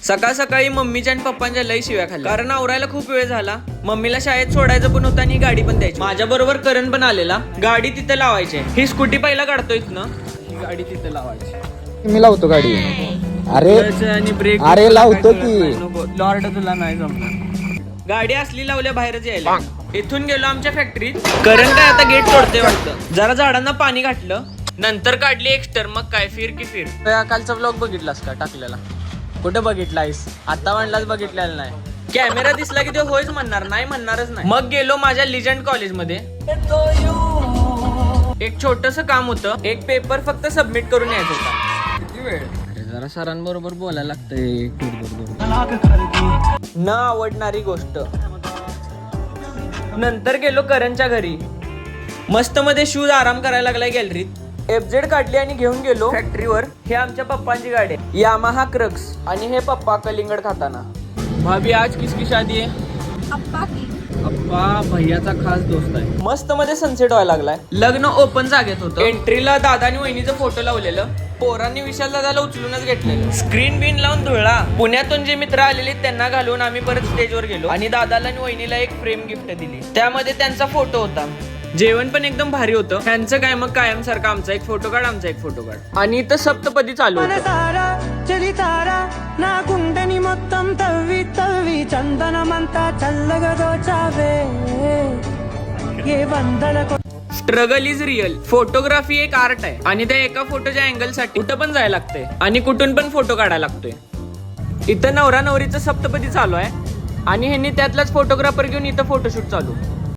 सकाळ सकाळी मम्मीच्या आणि पप्पांच्या लई शिव्या खाल्ल्या, कारण आवरायला खूप वेळ झाला. मम्मीला शाळेत सोडायचं पण होतं आणि गाडी पण द्यायची. माझ्या बरोबर करण पण आलेला. गाडी तिथे लावायची. ही स्कूटी पहिला काढतोय ना, ही गाडी तिथे लावायची. मी लावतो गाडी. अरे आणि ब्रेक अरे लावतो की. लॉर्ड तुला नाही जमणार. गाडी असली लावल्या बाहेरच यायला. इथून गेलो आमच्या फॅक्टरीत. करण काय आता गेट तोडते वाटतं. जरा झाडांना पाणी घातलं, नंतर काढली एक्स्टर. मग काय फिर की फिर. कालचा व्लॉग बघितलास का टाकलेला? कुठे बघितलायस? आता म्हणलाच बघितलेला नाही. कॅमेरा दिसला की ते होयच म्हणणार, नाही म्हणणारच नाही. मग गेलो माझ्या लिजंड कॉलेजमध्ये. एक छोटस काम होतं. एक पेपर फक्त सबमिट करून यायचं होता. किती वेळ? अरे जरा सरांबरोबर बोलायला लागतंय. न आवडणारी गोष्ट. नंतर गेलो करणच्या घरी. मस्त मध्ये शूज आराम करायला लागलाय गॅलरीत. FZ काढली आणि घेऊन गेलो फॅक्टरीवर. हे आमच्या पप्पांची गाडी आहे, यामाहा क्रक्स. आणि हे पप्पा कलिंगड खाताना. भाभी आज किसकी शादी आहे? अप्पा की. अप्पा भैयाचा खास दोस्त आहे. मस्त मध्ये सनसेट व्हायला लागलाय. लग्न ओपन जागेत होतं. एंट्रीला दादा आणि वहिनीचं फोटो लावलेलं. पोरांनी विशाल दादाला उचलूनच घेतलेलं. स्क्रीन बिन लावून धुळा. पुण्यातून जे मित्र आलेले त्यांना घालून आम्ही परत स्टेजवर गेलो आणि दादाला आणि वहिनीला एक फ्रेम गिफ्ट दिली. त्यामध्ये त्यांचा फोटो होता. जेवण पण एकदम भारी होतं. त्यांचं काय मग कायम सारखं आमचा एक फोटो काढ, आमचा एक फोटो काढ. आणि इथं सप्तपदी चालू होतं. Struggle is real. फोटोग्राफी एक आर्ट आहे आणि त्या एका फोटोच्या अँगल साठी कुठं पण जायला लागतंय आणि कुठून पण फोटो काढायला लागतोय. इथं नवरा नवरीचं सप्तपदी चालू आहे आणि ह्यांनी त्यातलाच फोटोग्राफर घेऊन इथं फोटोशूट चालू.